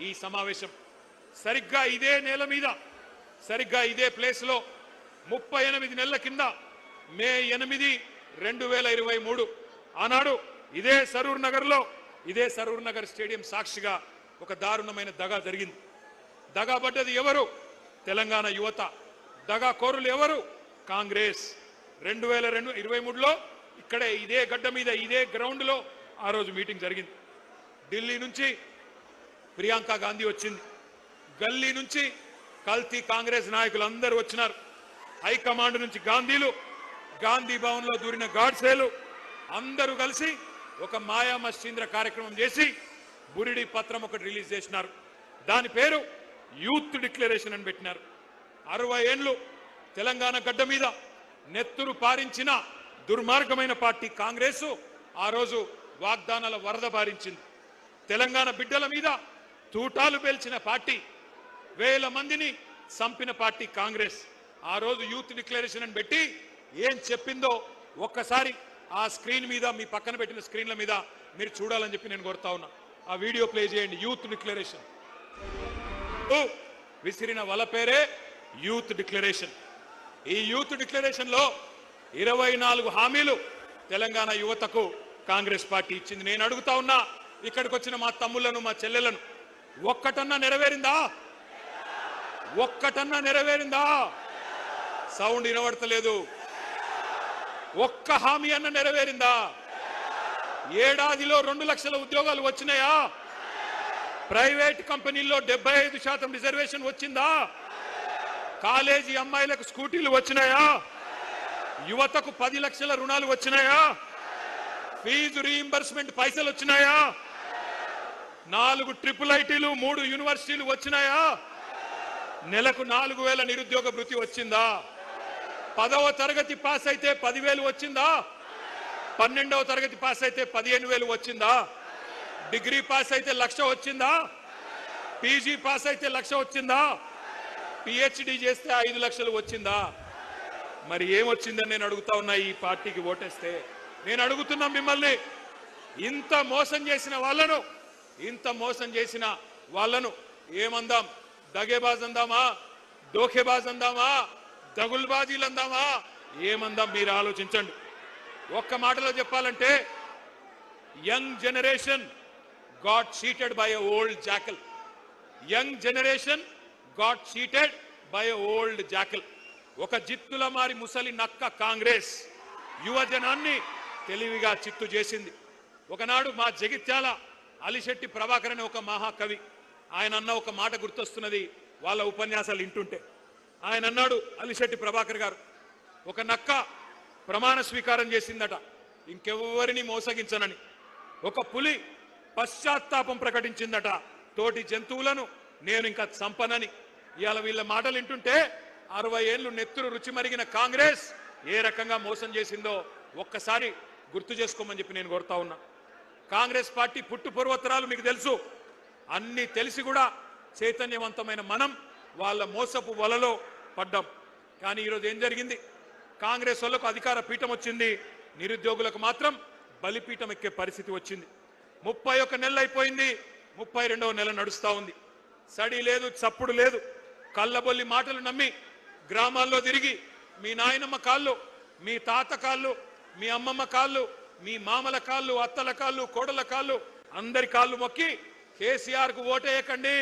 ఈ సమావేశం. సరిగ్గా ఇదే నేల మీద, సరిగ్గా ఇదే ప్లేస్ లో 38 నెలల కింద మే 8, 2023 ఆనాడు ఇదే సరూర్ నగర్ స్టేడియం సాక్షిగా ఒక దారుణమైన దగా జరిగింది. దగా పడ్డది ఎవరు? తెలంగాణ యువత. దగా కోరులు ఎవరు? కాంగ్రెస్. 2023లో ఇక్కడే ఇదే గడ్డ మీద ఇదే గ్రౌండ్ లో ఆ రోజు మీటింగ్ జరిగింది. ఢిల్లీ నుంచి ప్రియాంక గాంధీ వచ్చింది, గల్లీ నుంచి కల్తీ కాంగ్రెస్ నాయకులు అందరూ వచ్చినారు, హైకమాండ్ నుంచి గాంధీలు, గాంధీ భవన్ లో దూరిన గాడ్సేలు అందరూ కలిసి ఒక మాయా మస్తీంద్ర కార్యక్రమం చేసి బురిడి పత్రం ఒకటి రిలీజ్ చేసినారు. దాని పేరు యూత్ డిక్లరేషన్ అని పెట్టినారు. 60 ఏళ్లు తెలంగాణ గడ్డ మీద నెత్తురు పారించిన దుర్మార్గమైన పార్టీ కాంగ్రెస్ ఆ రోజు వాగ్దానాల వరద పారించింది. తెలంగాణ బిడ్డల మీద తూటాలు పేల్చిన పార్టీ, వేల మందిని చంపిన పార్టీ కాంగ్రెస్. ఆ రోజు యూత్ డిక్లరేషన్ అని పెట్టి ఏం చెప్పిందో ఒక్కసారి ఆ స్క్రీన్ మీద, మీ పక్కన పెట్టిన స్క్రీన్ల మీద మీరు చూడాలని చెప్పి నేను కోరుతా ఉన్నా. ఆ వీడియో ప్లే చేయండి. Youth declaration. విసిరిన వల పేరే యూత్ డిక్లరేషన్. ఈ యూత్ డిక్లరేషన్ లో 24 హామీలు తెలంగాణ యువతకు కాంగ్రెస్ పార్టీ ఇచ్చింది. నేను అడుగుతా ఉన్నా, ఇక్కడికి వచ్చిన మా తమ్ముళ్లను, మా చెల్లెలను, ఒక్కటన్నా నెరవేరిందా? ఒక్కటన్నా నెరవేరిందా? సౌండ్ వినబడతలేదు. ఒక్క హామీ అన్న నెరవేరిందా? ఏడాదిలో 2 లక్షల ఉద్యోగాలు వచ్చినాయా? ప్రైవేట్ కంపెనీల్లో 75% రిజర్వేషన్ వచ్చిందా? కాలేజీ అమ్మాయిలకు స్కూటీలు వచ్చినాయా? యువతకు 10 లక్షల రుణాలు వచ్చినాయా? ఫీజు రీయింబర్స్మెంట్ పైసలు వచ్చినాయా? 4 ట్రిపుల్ ఐటీలు, 3 యూనివర్సిటీలు వచ్చినాయా? నెలకు 4000 నిరుద్యోగ భృతి వచ్చిందా? 10వ తరగతి పాస్ అయితే 10,000 వచ్చిందా? 12వ తరగతి పాస్ అయితే 15,000 వచ్చిందా? డిగ్రీ పాస్ అయితే 1,00,000 వచ్చిందా? పీజీ పాస్ అయితే 1,00,000 వచ్చిందా? పిహెచ్డి చేస్తే 5 లక్షలు వచ్చిందా? మరి ఏమొచ్చిందని నేను అడుగుతా ఉన్నా. ఈ పార్టీకి ఓటేస్తే నేను అడుగుతున్నా మిమ్మల్ని, ఇంత మోసం చేసిన వాళ్ళను ఏమందాం? దగేబాజ్ అందామా? దోఖేబాజ్ అందామా? దగుల్బాజీలు అందామా? ఏమందాం? మీరు ఆలోచించండి. ఒక్క మాటలో చెప్పాలంటే, young generation got cheated by a old jackal. Young generation got cheated by a old jackal. ఒక జిత్తుల మారి ముసలి నక్క కాంగ్రెస్ యువజనాన్ని తెలివిగా చిత్తు చేసింది. ఒకనాడు మా జగిత్యాల అలిశెట్టి ప్రభాకర్ అనే ఒక మహాకవి, ఆయన అన్న ఒక మాట గుర్తొస్తున్నది వాళ్ళ ఉపన్యాసాలు వింటుంటే. ఆయన అన్నాడు, అలిశెట్టి ప్రభాకర్ గారు, ఒక నక్క ప్రమాణ స్వీకారం చేసిందట ఇంకెవ్వరిని మోసగించనని. ఒక పులి పశ్చాత్తాపం ప్రకటించిందట, తోటి జంతువులను నేను ఇంకా చంపనని. ఇవాళ వీళ్ళ మాటలు వింటుంటే 60 ఏళ్లు నెత్తురు రుచి మరిగిన కాంగ్రెస్ ఏ రకంగా మోసం చేసిందో ఒక్కసారి గుర్తు చేసుకోమని చెప్పి నేను కోరుతా ఉన్నా. కాంగ్రెస్ పార్టీ పుట్టు పూర్వోత్తరాలు మీకు తెలుసు. అన్ని తెలిసి కూడా చైతన్యవంతమైన మనం వాళ్ళ మోసపు వలలో పడ్డాం. కానీ ఈరోజు ఏం జరిగింది? కాంగ్రెస్ వాళ్ళకు అధికార పీఠం వచ్చింది, నిరుద్యోగులకు మాత్రం బలిపీఠం ఎక్కే పరిస్థితి వచ్చింది. 31 నెలలు అయిపోయింది, 32వ నెల నడుస్తా ఉంది. సడి లేదు, చప్పుడు లేదు. కళ్ళబొల్లి మాటలు నమ్మి గ్రామాల్లో తిరిగి మీ నాయనమ్మ కాళ్ళు, మీ తాత కాళ్ళు, మీ అమ్మమ్మ కాళ్ళు, మీ మామల కాళ్ళు, అత్తల కాళ్ళు, కోడల కాళ్ళు, అందరి కాళ్ళు మొక్కి కేసీఆర్ కు ఓటేయకండి,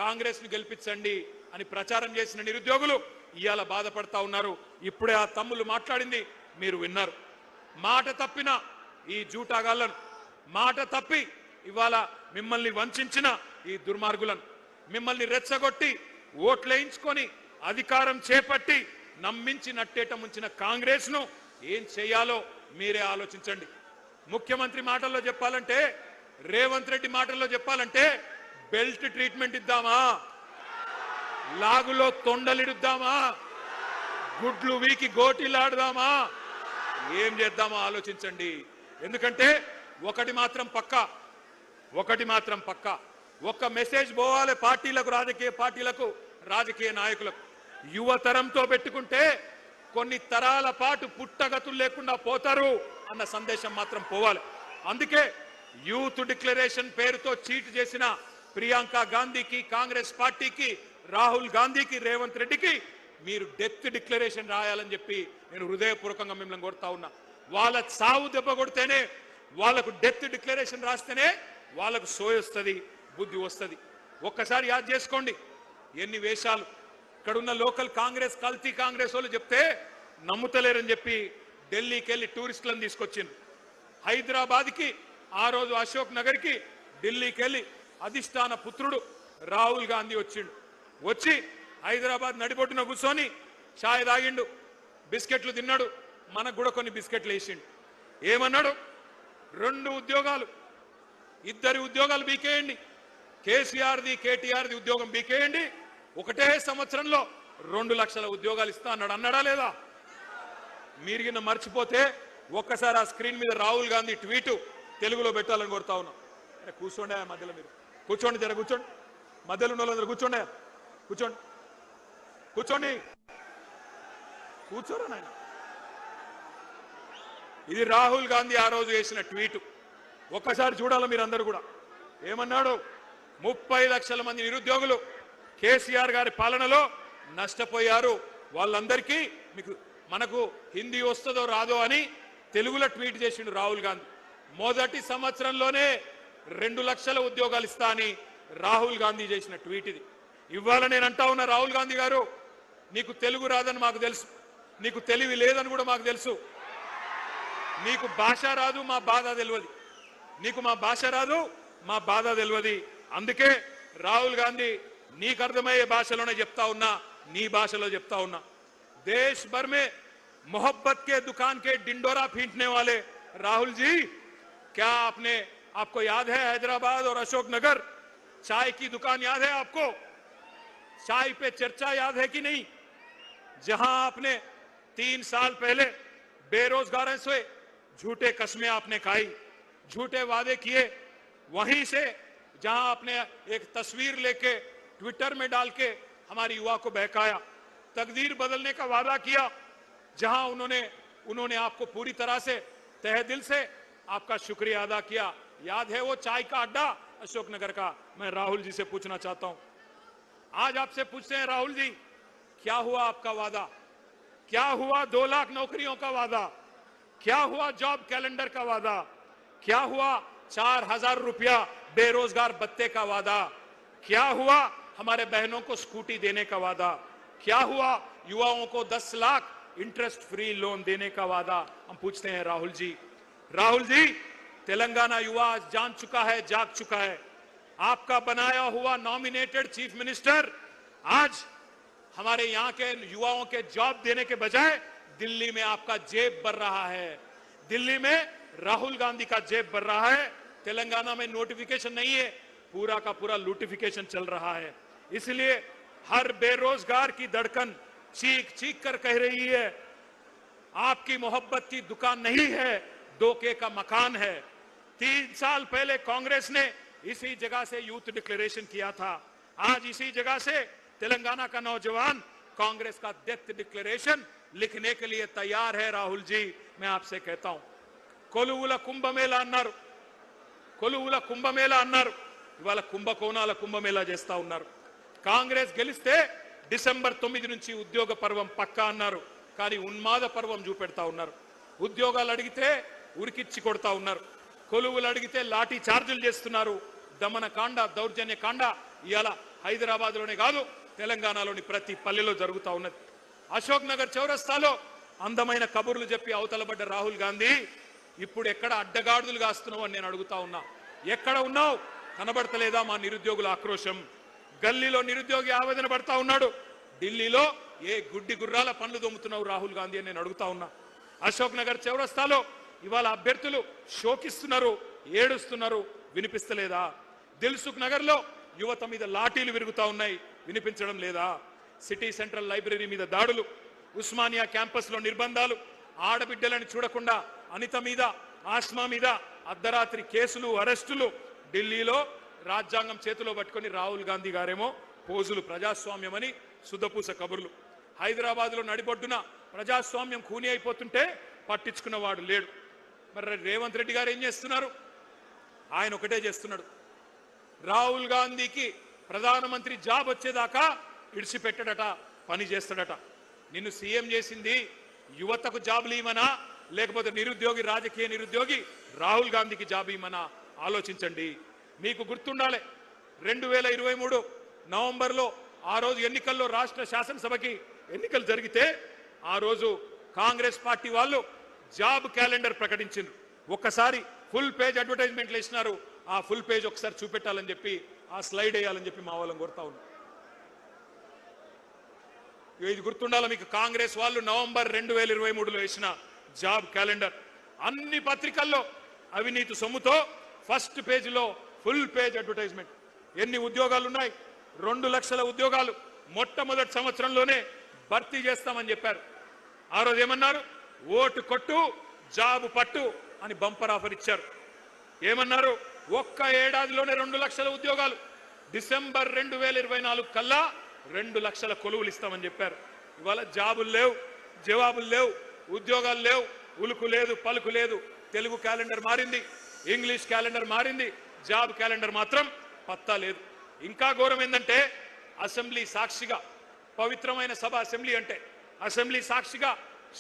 కాంగ్రెస్ ను గెలిపించండి అని ప్రచారం చేసిన నిరుద్యోగులు ఇవాళ బాధపడతా ఉన్నారు. ఇప్పుడే ఆ తమ్ముళ్ళు మాట్లాడింది మీరు విన్నారు. మాట తప్పిన ఈ జూటాగాళ్లను, మాట తప్పి ఇవాళ మిమ్మల్ని వంచిన ఈ దుర్మార్గులను, మిమ్మల్ని రెచ్చగొట్టి ఓట్లేయించుకొని అధికారం చేపట్టి నమ్మించి నట్టేట ముంచిన కాంగ్రెస్ ను ఏం చేయాలో మీరే ఆలోచించండి. ముఖ్యమంత్రి మాటల్లో చెప్పాలంటే, రేవంత్ రెడ్డి మాటల్లో చెప్పాలంటే, బెల్ట్ ట్రీట్మెంట్ ఇద్దామా? లాగులో తొండలిడుద్దామా? గుడ్లు వీకి గోటీలాడదామా? ఏం చేద్దామో ఆలోచించండి. ఎందుకంటే ఒకటి మాత్రం పక్కా, ఒక్క మెసేజ్ పోవాలి పార్టీలకు, రాజకీయ పార్టీలకు, రాజకీయ నాయకులకు. యువతరంతో పెట్టుకుంటే కొన్ని తరాల పాటు పుట్టగతులు లేకుండా పోతారు అన్న సందేశం మాత్రం పోవాలి. అందుకే యూత్ డిక్లరేషన్ పేరుతో చీట్ చేసిన ప్రియాంక గాంధీకి, కాంగ్రెస్ పార్టీకి, రాహుల్ గాంధీకి, రేవంత్ రెడ్డికి మీరు డెత్ డిక్లరేషన్ రాయాలని చెప్పి నేను హృదయపూర్వకంగా మిమ్మల్ని కోరుతా ఉన్నా. వాళ్ళ సావు దెబ్బ కొడితేనే, వాళ్ళకు డెత్ డిక్లరేషన్ రాస్తేనే వాళ్ళకు సోయొస్తుంది, బుద్ధి వస్తుంది. ఒక్కసారి యాద్ చేసుకోండి ఎన్ని వేషాలు. ఇక్కడున్న లోకల్ కాంగ్రెస్, కల్తీ కాంగ్రెస్ వాళ్ళు చెప్తే నమ్ముతలేరని చెప్పి ఢిల్లీకి వెళ్ళి టూరిస్టులను తీసుకొచ్చిండ్రు. హైదరాబాద్కి ఆ రోజు అశోక్ నగర్కి ఢిల్లీకి వెళ్ళి అధిష్టాన పుత్రుడు రాహుల్ గాంధీ వచ్చిండు. వచ్చి హైదరాబాద్ నడిబొట్టున కూర్చొని ఛాయ్ తాగిండు, బిస్కెట్లు తిన్నాడు, మనకు కూడా కొన్ని బిస్కెట్లు వేసిండు. ఏమన్నాడు? 2 ఉద్యోగాలు, 2 ఉద్యోగాలు బీకేయండి, కేసీఆర్ది కేటీఆర్ది ఉద్యోగం బీకేయండి, ఒకటే సంవత్సరంలో 2 లక్షల ఉద్యోగాలు ఇస్తా అన్నాడు. అన్నాడా లేదా? మీరు కింద మర్చిపోతే ఒక్కసారి ఆ స్క్రీన్ మీద రాహుల్ గాంధీ ట్వీటు తెలుగులో పెట్టాలని కోరుతా ఉన్నాం. కూర్చోండి మధ్యలో, మీరు కూర్చోండి, జర కూర్చోండి, మధ్యలో ఉన్న వాళ్ళందరూ కూర్చోండి, కూర్చోండి, కూర్చోండి, కూర్చోరా నాయన. ఇది రాహుల్ గాంధీ ఆ రోజు వేసిన ట్వీట్. ఒక్కసారి చూడాలి మీరందరూ కూడా. ఏమన్నాడు? 30 లక్షల మంది నిరుద్యోగులు కేసీఆర్ గారి పాలనలో నష్టపోయారు, వాళ్ళందరికీ మనకు హిందీ వస్తుందో రాదో అని తెలుగులో ట్వీట్ చేసిండు రాహుల్ గాంధీ. మొదటి సంవత్సరంలోనే 2 లక్షల ఉద్యోగాలు ఇస్తా అని రాహుల్ గాంధీ చేసిన ట్వీట్ ఇది. ఇవాళ నేను అంటా ఉన్నా, రాహుల్ గాంధీ గారు, నీకు తెలుగు రాదని మాకు తెలుసు, నీకు తెలివి లేదని కూడా మాకు తెలుసు, నీకు భాష రాదు, మా బాధ తెలియదు, నీకు మా భాష రాదు, మా బాధ తెలియదు. అందుకే రాహుల్ గాంధీ నీకు అర్థమయ్యే భాషలోనే చెప్తా ఉన్నా, నీ భాషలో చెప్తా ఉన్నా. देश भर में मोहब्बत के दुकान के डिंडोरा पीटने वाले राहुल जी, क्या आपको याद है हैदराबाद और अशोकनगर चाय की दुकान याद है आपको? चाय पे चर्चा याद है कि नहीं? जहां आपने 3 साल पहले बेरोजगारों से झूठे कस्में आपने खाई, झूठे वादे किए, वहीं से जहां आपने एक तस्वीर लेके ट्विटर में डाल के हमारी युवा को बहकाया, तकदीर बदलने का वादा किया, जहां उन्होंने आपको पूरी तरह से तहे दिल से आपका शुक्रिया अदा किया। याद है वो चाय का अड्डा अशोकनगर का? मैं राहुल जी से पूछना चाहता हूं, आज आपसे पूछते हैं राहुल जी, क्या हुआ आपका वादा? क्या हुआ 2 लाख नौकरियों का वादा? क्या हुआ जॉब कैलेंडर का वादा? क्या हुआ 4000 रुपया बेरोजगार भत्ते का वादा? क्या हुआ हमारे बहनों को स्कूटी देने का वादा? क्या हुआ युवाओं को 10 लाख इंटरेस्ट फ्री लोन देने का वादा? हम पूछते हैं राहुल जी। राहुल जी, तेलंगाना युवा आज जान चुका है, जाग चुका है। आपका बनाया हुआ नॉमिनेटेड चीफ मिनिस्टर आज हमारे यहां के युवाओं के जॉब देने के बजाय दिल्ली में आपका जेब भर रहा है, दिल्ली में राहुल गांधी का जेब भर रहा है। तेलंगाना में नोटिफिकेशन नहीं है, पूरा का पूरा लूटिफिकेशन चल रहा है। इसलिए हर बेरोजगार की धड़कन चीख चीख कर कह रही है, आपकी मोहब्बत की दुकान नहीं है, धोखे का मकान है। 3 साल पहले कांग्रेस ने इसी जगह से यूथ डिक्लेरेशन किया था, आज इसी जगह से तेलंगाना का नौजवान कांग्रेस का डेथ डिक्लेरेशन लिखने के लिए तैयार है। राहुल जी, मैं आपसे कहता हूं, కొలువుల కుంభమేళా అన్నారు, కొలువుల కుంభమేళా అన్నారు, ఇవాళ కుంభకోణాల కుంభమేళా చేస్తా ఉన్నారు. కాంగ్రెస్ గెలిస్తే డిసెంబర్ 9 నుంచి ఉద్యోగ పర్వం పక్కా అన్నారు, కానీ ఉన్మాద పర్వం చూపెడతా ఉన్నారు. ఉద్యోగాలు అడిగితే ఉరికిచ్చి కొడతా ఉన్నారు, కొలువులు అడిగితే లాఠీ చార్జీలు చేస్తున్నారు. దమన కాండ, దౌర్జన్య కాండ ఇవాళ హైదరాబాద్ లోనే కాదు, తెలంగాణలోని ప్రతి పల్లెలో జరుగుతా ఉన్నది. అశోక్ నగర్ చౌరస్తాలో అందమైన కబుర్లు చెప్పి అవతలబడ్డ రాహుల్ గాంధీ ఇప్పుడు ఎక్కడ అడ్డగాడులు కాస్తున్నావు అని నేను అడుగుతా ఉన్నా. ఎక్కడ ఉన్నావు? కనబడతలేదా మా నిరుద్యోగుల ఆక్రోశం? గల్లీలో నిరుద్యోగి ఆవేదన పడతా ఉన్నాడు, ఢిల్లీలో ఏ గుడ్డి గుర్రాల పనులు దొమ్ముతున్నావు రాహుల్ గాంధీ అని నేను అడుగుతా ఉన్నా. అశోక్ నగర్ చౌరస్తాలో ఇవాళ అభ్యర్థులు శోకిస్తున్నారు, ఏడుస్తున్నారు, వినిపిస్తలేదా? దిల్సుఖ్ నగర్ లో యువత మీద లాఠీలు విరుగుతా ఉన్నాయి, వినిపించడం లేదా? సిటీ సెంట్రల్ లైబ్రరీ మీద దాడులు, ఉస్మానియా క్యాంపస్ లో నిర్బంధాలు, ఆడబిడ్డలను చూడకుండా అనిత మీద, ఆస్మా మీద అర్ధరాత్రి కేసులు, అరెస్టులు. ఢిల్లీలో రాజ్యాంగం చేతిలో పట్టుకొని రాహుల్ గాంధీ గారేమో పోజులు, ప్రజాస్వామ్యమని శుద్ధపూస కబుర్లు. హైదరాబాద్ లో నడిబొడ్డున ప్రజాస్వామ్యం ఖూనీ అయిపోతుంటే పట్టించుకున్నవాడు లేడు. మరి రేవంత్ రెడ్డి గారు ఏం చేస్తున్నారు? ఆయన ఒకటే చేస్తున్నాడు, రాహుల్ గాంధీకి ప్రధానమంత్రి జాబ్ వచ్చేదాకా ఇడిచిపెట్టడట, పని చేస్తాడట. నిన్ను సీఎం చేసింది యువతకు జాబులు ఇవ్వమనా, లేకపోతే నిరుద్యోగి, రాజకీయ నిరుద్యోగి రాహుల్ గాంధీకి జాబ్ ఇవ్వమనా? ఆలోచించండి. మీకు గుర్తుండాలి, 2023 నవంబర్లో ఆ రోజు ఎన్నికల్లో రాష్ట్ర శాసనసభకి ఎన్నికలు జరిగితే ఆ రోజు కాంగ్రెస్ పార్టీ వాళ్ళు జాబ్ క్యాలెండర్ ప్రకటించారు. ఒక్కసారి ఫుల్ పేజ్ అడ్వర్టైజ్మెంట్లు ఇచ్చినారు. ఆ ఫుల్ పేజ్ ఒకసారి చూపెట్టాలని చెప్పి, ఆ స్లైడ్ వేయాలని చెప్పి మా వాళ్ళని కోరుతా ఉన్నాం. ఇది గుర్తుండాలి మీకు. కాంగ్రెస్ వాళ్ళు నవంబర్ 2023లో వేసిన జాబ్ క్యాలెండర్ అన్ని పత్రికల్లో అవినీతి సొమ్ముతో ఫస్ట్ పేజీలో ఫుల్ పేజ్ అడ్వర్టైజ్మెంట్. ఎన్ని ఉద్యోగాలు ఉన్నాయి? 2 లక్షల ఉద్యోగాలు మొట్టమొదటి సంవత్సరంలోనే భర్తీ చేస్తామని చెప్పారు. ఆ రోజు ఏమన్నారు? ఓటు కొట్టు, జాబు పట్టు అని బంపర్ ఆఫర్ ఇచ్చారు. ఏమన్నారు? ఒక్క ఏడాదిలోనే 2 లక్షల ఉద్యోగాలు, డిసెంబర్ 2024 కల్లా 2 లక్షల కొలువులు ఇస్తామని చెప్పారు. ఇవాళ జాబులు లేవు, జవాబులు లేవు, ఉద్యోగాలు లేవు, ఉలుకు లేదు, పలుకు లేదు. తెలుగు క్యాలెండర్ మారింది, ఇంగ్లీష్ క్యాలెండర్ మారింది, జాబ్ క్యాలెండర్ మాత్రం పత్తా లేదు. ఇంకా ఘోరం ఏంటంటే అసెంబ్లీ సాక్షిగా, పవిత్రమైన సభ అసెంబ్లీ అంటే, అసెంబ్లీ సాక్షిగా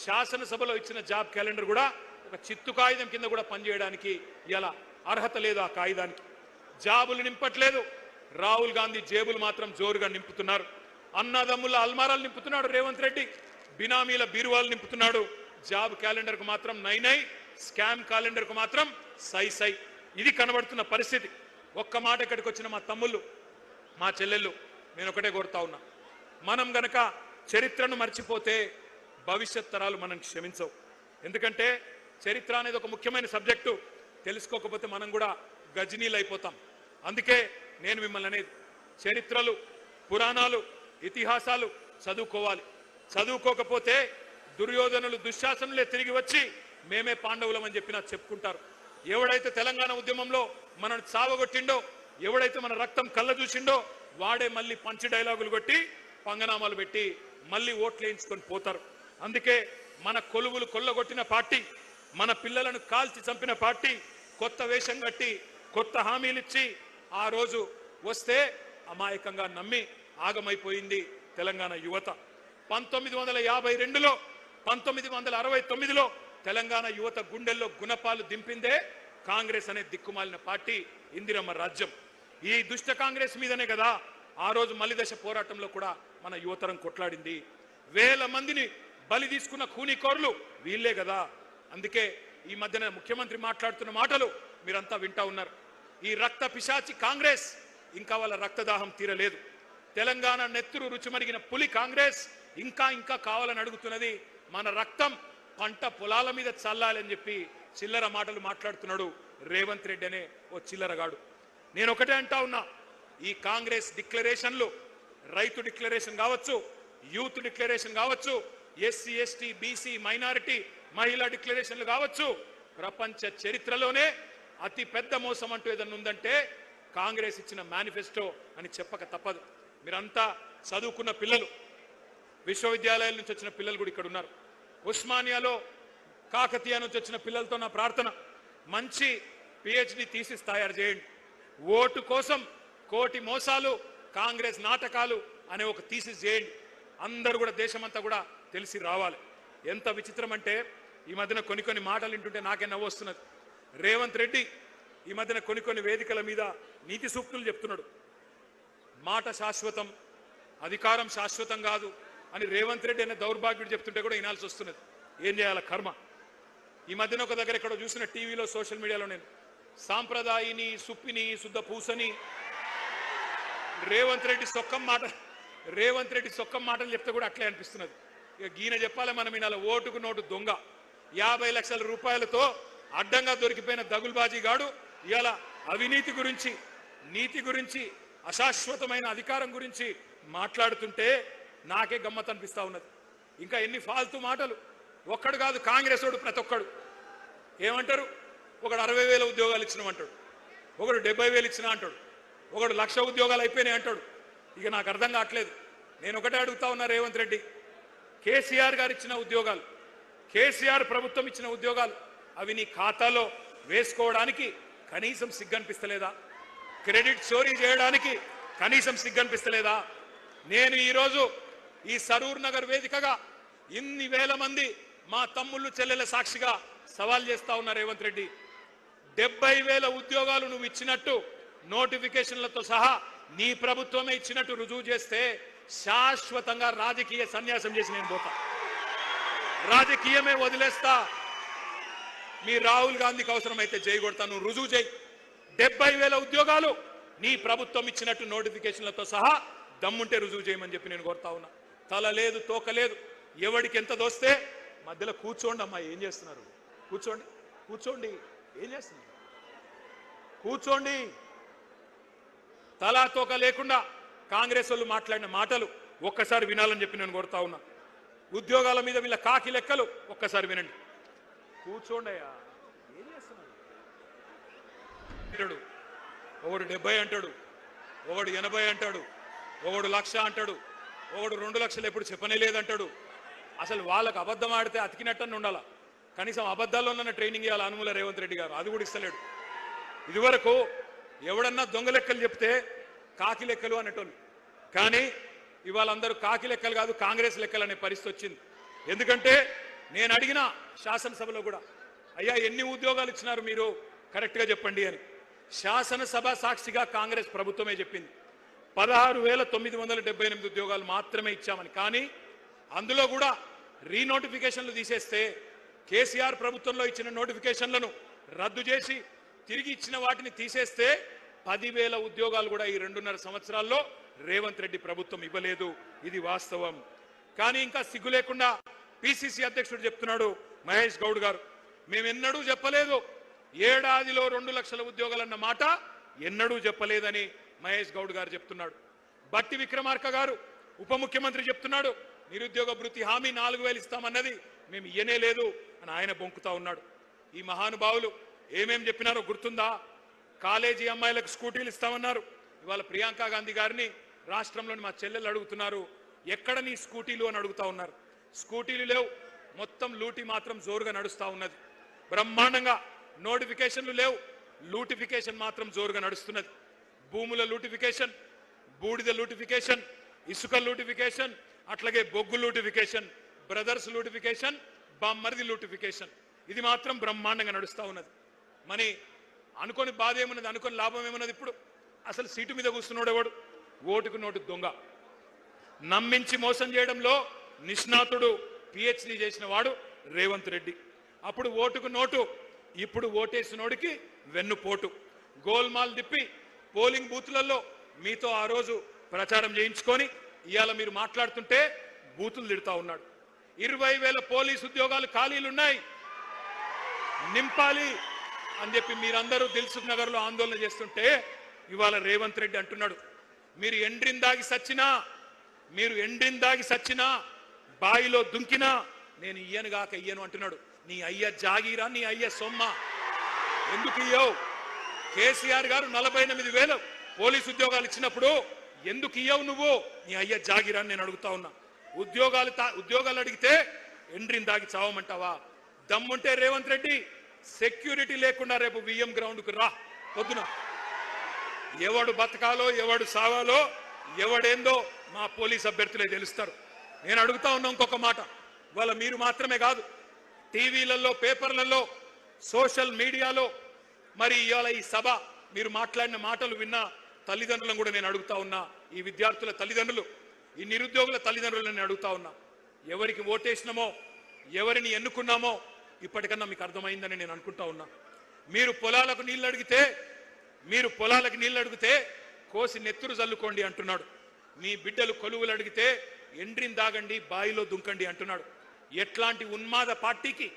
శాసనసభలో ఇచ్చిన జాబ్ క్యాలెండర్ కూడా ఒక చిత్తు కాగితం కింద కూడా పనిచేయడానికి ఇలా అర్హత లేదు. ఆ కాగితానికి జాబులు నింపట్లేదు. రాహుల్ గాంధీ జేబులు మాత్రం జోరుగా నింపుతున్నారు. అన్నదమ్ముల అల్మారాలు నింపుతున్నాడు రేవంత్ రెడ్డి, బినామీల బీరువాలు నింపుతున్నాడు. జాబ్ క్యాలెండర్ కు మాత్రం నై, స్కామ్ క్యాలెండర్ కు మాత్రం సై. ఇది కనబడుతున్న పరిస్థితి. ఒక్క మాట ఇక్కడికి వచ్చిన మా తమ్ముళ్ళు, మా చెల్లెళ్ళు, నేను ఒకటే కోరుతా ఉన్నా, మనం గనక చరిత్రను మర్చిపోతే భవిష్యత్ తరాలు మనం క్షమించవు. ఎందుకంటే చరిత్ర అనేది ఒక ముఖ్యమైన సబ్జెక్టు. తెలుసుకోకపోతే మనం కూడా గజనీలు అయిపోతాం. అందుకే నేను మిమ్మల్ని అనేది, చరిత్రలు, పురాణాలు, ఇతిహాసాలు చదువుకోవాలి. చదువుకోకపోతే దుర్యోధనులు, దుశ్శాసనులే తిరిగి వచ్చి మేమే పాండవులం అని చెప్పి నాకు చెప్పుకుంటారు. ఎవడైతే తెలంగాణ ఉద్యమంలో మనల్ని చావగొట్టిండో, ఎవడైతే మన రక్తం కళ్ళ చూసిండో, వాడే మళ్ళీ పంచి డైలాగులు కొట్టి పంగనామాలు పెట్టి మళ్ళీ ఓట్లు వేయించుకొని పోతారు. అందుకే మన కొలువులు కొల్లగొట్టిన పార్టీ, మన పిల్లలను కాల్చి చంపిన పార్టీ కొత్త వేషం కట్టి కొత్త హామీలు ఇచ్చి ఆ రోజు వస్తే అమాయకంగా నమ్మి ఆగమైపోయింది తెలంగాణ యువత. 1952లో 1969లో తెలంగాణ యువత గుండెల్లో గుణపాలు దింపిందే కాంగ్రెస్ అనే దిక్కుమాలిన పార్టీ, ఇందిరమ్మ రాజ్యం. ఈ దుష్ట కాంగ్రెస్ మీదనే కదా ఆ రోజు మలిదశ పోరాటంలో కూడా మన యువతరం కొట్లాడింది. వేల మందిని బలి తీసుకున్న కూనీకోర్లు వీళ్ళే కదా. అందుకే ఈ మధ్యన ముఖ్యమంత్రి మాట్లాడుతున్న మాటలు మీరంతా వింటా ఉన్నారు. ఈ రక్త పిశాచి కాంగ్రెస్ ఇంకా వాళ్ళ రక్తదాహం తీరలేదు. తెలంగాణ నెత్తురు రుచిమరిగిన పులి కాంగ్రెస్ ఇంకా ఇంకా కావాలని అడుగుతున్నది. మన రక్తం పంట పొలాల మీద చల్లాలని చెప్పి చిల్లర మాటలు మాట్లాడుతున్నాడు రేవంత్ రెడ్డి అనే ఓ చిల్లరగాడు. నేను ఒకటే అంటా ఉన్నా, ఈ కాంగ్రెస్ డిక్లరేషన్లు, రైతు డిక్లరేషన్ కావచ్చు, యూత్ డిక్లరేషన్ కావచ్చు, ఎస్సీ ఎస్టీ బీసీ మైనారిటీ మహిళా డిక్లరేషన్లు కావచ్చు, ప్రపంచ చరిత్రలోనే అతి పెద్ద మోసం అంటూ ఏదన్నా ఉందంటే కాంగ్రెస్ ఇచ్చిన మేనిఫెస్టో అని చెప్పక తప్పదు. మీరంతా చదువుకున్న పిల్లలు, విశ్వవిద్యాలయాల నుంచి వచ్చిన పిల్లలు కూడా ఇక్కడ ఉన్నారు. ఉస్మానియాలో, కాకతీయ నుంచి వచ్చిన పిల్లలతో నా ప్రార్థన, మంచి పిహెచ్డి థీసిస్ తయారు చేయండి. ఓటు కోసం కోటి మోసాలు, కాంగ్రెస్ నాటకాలు అనే ఒక థీసిస్ చేయండి. అందరూ కూడా, దేశమంతా కూడా తెలిసి రావాలి. ఎంత విచిత్రం అంటే ఈ మధ్యన కొన్ని మాటలు వింటుంటే నాకే నవ్వు వస్తున్నది. రేవంత్ రెడ్డి ఈ మధ్యన కొన్ని వేదికల మీద నీతి సూక్తులు చెప్తున్నాడు. మాట శాశ్వతం, అధికారం శాశ్వతం కాదు అని రేవంత్ రెడ్డి అనే దౌర్భాగ్యుడు చెప్తుంటే కూడా వినాల్సి వస్తున్నది. ఏం చేయాల కర్మ. ఈ మధ్యన ఒక దగ్గర ఎక్కడో చూసిన టీవీలో, సోషల్ మీడియాలో, నేను సాంప్రదాయిని, సుప్పిని, శుద్ధ పూసని రేవంత్ రెడ్డి సొక్కం మాటలు చెప్తే కూడా అట్లే అనిపిస్తున్నది. ఇక గీన చెప్పాలి మనం వినాలి. ఓటుకు నోటు దొంగ, 50 లక్షల రూపాయలతో అడ్డంగా దొరికిపోయిన దగుల్బాజీగాడు ఇలా అవినీతి గురించి, నీతి గురించి, అశాశ్వతమైన అధికారం గురించి మాట్లాడుతుంటే నాకే గమ్మత్ అనిపిస్తా ఉన్నది. ఇంకా ఎన్ని ఫాల్తూ మాటలు. ఒక్కడు కాదు, కాంగ్రెస్ వాడు ప్రతి ఒక్కడు ఏమంటారు? ఒకడు 60,000 ఉద్యోగాలు ఇచ్చినామంటాడు, ఒకడు 70,000 ఇచ్చినా అంటాడు, ఒకడు 1,00,000 ఉద్యోగాలు అయిపోయినాయి అంటాడు. ఇక నాకు అర్థం కావట్లేదు. నేను ఒకటే అడుగుతా ఉన్నా, రేవంత్ రెడ్డి, కేసీఆర్ గారు ఇచ్చిన ఉద్యోగాలు, కేసీఆర్ ప్రభుత్వం ఇచ్చిన ఉద్యోగాలు, అవి నీ ఖాతాలో వేసుకోవడానికి కనీసం సిగ్గనిపిస్తలేదా? క్రెడిట్ చోరీ చేయడానికి కనీసం సిగ్గనిపిస్తలేదా? నేను ఈరోజు ఈ సరూర్ నగర్ వేదికగా ఇన్ని వేల మంది మా తమ్ముళ్ళు చెల్లెల సాక్షిగా సవాల్ చేస్తా ఉన్నారు. రేవంత్ రెడ్డి 70,000 ఉద్యోగాలు నువ్వు ఇచ్చినట్టు నోటిఫికేషన్లతో సహా నీ ప్రభుత్వమే ఇచ్చినట్టు రుజువు చేస్తే శాశ్వతంగా రాజకీయ సన్యాసం చేసి నేను పోతా, రాజకీయమే వదిలేస్తా. మీ రాహుల్ గాంధీకి అవసరమైతే జై కొడతా, నువ్వు రుజువు చేయి. 70,000 ఉద్యోగాలు నీ ప్రభుత్వం ఇచ్చినట్టు నోటిఫికేషన్లతో సహా దమ్ముంటే రుజువు చేయమని చెప్పి నేను కోరుతా ఉన్నా. తల లేదు తోక లేదు, ఎవడికి ఎంత దోస్తే మధ్యలో కూర్చోండి. అమ్మా ఏం చేస్తున్నారు? కూర్చోండి, కూర్చోండి. ఏం చేస్తున్నారు? కూర్చోండి. తలా తోక లేకుండా కాంగ్రెస్ వాళ్ళు మాట్లాడిన మాటలు ఒక్కసారి వినాలని చెప్పి నేను కోరుతా ఉన్నా. ఉద్యోగాల మీద వీళ్ళ కాకి లెక్కలు ఒక్కసారి వినండి. కూర్చోండి అయ్యా. ఏం చేస్తున్నారు? ఒకడు 70 అంటాడు, ఒకడు 80 అంటాడు, ఒకడు 1,00,000 అంటాడు, ఒకడు 2 లక్షలు ఎప్పుడు చెప్పనే లేదంటాడు. అసలు వాళ్ళకు అబద్ధం ఆడితే అతికినట్టని ఉండాలా? కనీసం అబద్ధాల్లో ఉన్న ట్రైనింగ్ ఇవ్వాలి అనుమూల రేవంత్ రెడ్డి గారు, అది కూడా ఇస్తలేడు. ఇదివరకు ఎవడన్నా దొంగ లెక్కలు చెప్తే కాకి లెక్కలు అనేటోళ్ళు, కానీ ఇవాళ అందరూ కాకి లెక్కలు కాదు కాంగ్రెస్ లెక్కలు అనే పరిస్థితి వచ్చింది. ఎందుకంటే నేను అడిగిన శాసనసభలో కూడా, అయ్యా ఎన్ని ఉద్యోగాలు ఇచ్చినారు మీరు కరెక్ట్గా చెప్పండి అని. శాసనసభ సాక్షిగా కాంగ్రెస్ ప్రభుత్వమే చెప్పింది 16,978 ఉద్యోగాలు మాత్రమే ఇచ్చామని. కానీ అందులో కూడా రీనోటిఫికేషన్లు తీసేస్తే కేసీఆర్ ప్రభుత్వంలో ఇచ్చిన నోటిఫికేషన్లను రద్దు చేసి తిరిగి ఇచ్చిన వాటిని తీసేస్తే 10,000 ఉద్యోగాలు కూడా ఈ 2.5 సంవత్సరాల్లో రేవంత్ రెడ్డి ప్రభుత్వం ఇవ్వలేదు. ఇది వాస్తవం. కానీ ఇంకా సిగ్గు లేకుండా పిసిసి అధ్యక్షుడు చెప్తున్నాడు మహేష్ గౌడ్ గారు, మేమెన్నడూ చెప్పలేదు ఏడాదిలో 2 లక్షల ఉద్యోగాలన్న మాట ఎన్నడూ చెప్పలేదని మహేష్ గౌడ్ గారు చెప్తున్నాడు. బట్టి విక్రమార్క గారు ఉప ముఖ్యమంత్రి చెప్తున్నాడు నిరుద్యోగ భృతి హామీ 4,000 ఇస్తామన్నది మేము ఇయ్యనే లేదు అని ఆయన బొంకుతా ఉన్నాడు. ఈ మహానుభావులు ఏమేం చెప్పినారో గుర్తుందా? కాలేజీ అమ్మాయిలకు స్కూటీలు ఇస్తామన్నారు. ఇవాళ ప్రియాంక గాంధీ గారిని రాష్ట్రంలోని మా చెల్లెలు అడుగుతున్నారు, ఎక్కడ నీ స్కూటీలు అని అడుగుతా ఉన్నారు. స్కూటీలు లేవు, మొత్తం లూటీ మాత్రం జోరుగా నడుస్తూ ఉన్నది. బ్రహ్మాండంగా నోటిఫికేషన్లు లేవు, లూటిఫికేషన్ మాత్రం జోరుగా నడుస్తున్నది. భూముల లూటిఫికేషన్, బూడిద లూటిఫికేషన్, ఇసుక లూటిఫికేషన్, అట్లాగే బొగ్గు లూటిఫికేషన్, బ్రదర్స్ లూటిఫికేషన్, బామ్మర్ది లూటిఫికేషన్, ఇది మాత్రం బ్రహ్మాండంగా నడుస్తూ ఉన్నది. మరి అనుకోని బాధ ఏమున్నది, అనుకోని లాభం ఏమున్నది? ఇప్పుడు అసలు సీటు మీద కూర్చున్నాడు ఎవడు? ఓటుకు నోటు దొంగ. నమ్మించి మోసం చేయడంలో నిష్ణాతుడు, పిహెచ్డి చేసిన వాడు రేవంత్ రెడ్డి. అప్పుడు ఓటుకు నోటు, ఇప్పుడు ఓటేసినోడికి వెన్నుపోటు. గోల్మాల్ తిప్పి పోలింగ్ బూత్లలో మీతో ఆ రోజు ప్రచారం చేయించుకొని ఇవాళ మీరు మాట్లాడుతుంటే బూతులు తిడతా ఉన్నాడు. 20,000 పోలీసు ఉద్యోగాలు ఖాళీలున్నాయి, నింపాలి అని చెప్పి మీరందరూ దిల్సుఖ్ నగర్ లో ఆందోళన చేస్తుంటే ఇవాళ రేవంత్ రెడ్డి అంటున్నాడు మీరు ఎండ్రిందాగి సచ్చినా బాయిలో దుంకినా నేను ఇయ్యనుగాక ఇయ్యను అంటున్నాడు. నీ అయ్య జాగీరా, నీ అయ్య సొమ్మ, ఎందుకు ఇయ్యవు? కేసీఆర్ గారు 48,000 పోలీసు ఉద్యోగాలు ఇచ్చినప్పుడు ఎందుకు ఇయ్యవు నువ్వు? నీ అయ్య జాగీరా నేను అడుగుతా ఉన్నా. ఉద్యోగాలు అడిగితే ఎండ్రిందాగి చావమంటావా? దమ్ముంటే రేవంత్ రెడ్డి సెక్యూరిటీ లేకుండా రేపు విఎం గ్రౌండ్కు రా పొద్దున. ఎవడు బతకాలో ఎవడు సావాలో ఎవడేందో మా పోలీస్ అభ్యర్థులే తెలుస్తారు. నేను అడుగుతా ఉన్నా ఇంకొక మాట, వాళ్ళ మీరు మాత్రమే కాదు, టీవీలలో, పేపర్లలో, సోషల్ మీడియాలో, మరి ఇవాళ ఈ సభ మీరు మాట్లాడిన మాటలు విన్న తల్లిదండ్రులను కూడా నేను అడుగుతా ఉన్నా. ఈ విద్యార్థుల తల్లిదండ్రులు, ఈ నిరుద్యోగుల తల్లిదండ్రులను నేను అడుగుతా ఉన్నా, ఎవరికి ఓటేసినామో, ఎవరిని ఎన్నుకున్నామో ఇప్పటికన్నా మీకు అర్థమైందని నేను అనుకుంటా ఉన్నా. మీరు పొలాలకు నీళ్ళు అడిగితే కోసి నెత్తురు చల్లుకోండి అంటున్నాడు. మీ బిడ్డలు కొలువులు అడిగితే ఎండ్రిని దాగండి, బాయిలో దుంకండి అంటున్నాడు. ఎట్లాంటి ఉన్మాద పార్టీకి,